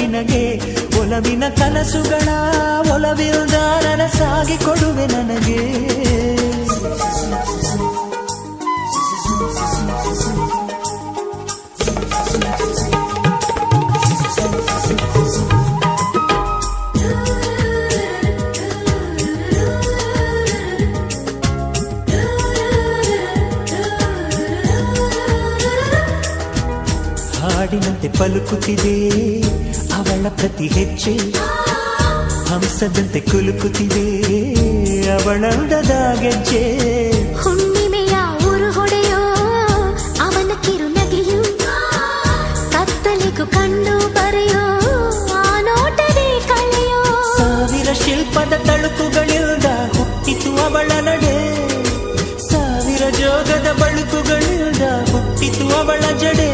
ನಿನಗೆ ಒಲವಿನ ಕನಸುಗಳ ಒಲವಿಲ್ದ ನನಸಾಗಿ ಕೊಡುವೆ ನನಗೆ ಹಾಡಿನಂತೆ ಪಲುಕುತ್ತಿದೆ ಅವಳ ಪ್ರತಿ ಹೆಜ್ಜೆ ಹಂಸದಂತೆ ಕುಲುಕುತ್ತಿದೆ ಅವಳಂದದ ಗೆಜ್ಜೆ ಹುಣ್ಣಿಮೆಯ ಊರು ಹೊಡೆಯೋ ಅವನ ಕಿರುನಗೆಯು ಕತ್ತಲಿಗೂ ಕಣ್ಣು ಬರೆಯೋ ಆ ನೋಟವೇ ಕಳೆಯೋ ಸಾವಿರ ಶಿಲ್ಪದ ತಳುಕುಗಳಿಲ್ದ ಹುಟ್ಟಿತು ಅವಳ ನಡೆ ಸಾವಿರ ಜೋಗದ ಬಳುಕುಗಳಿಲ್ದ ಹುಟ್ಟಿತು ಅವಳ ಜಡೆ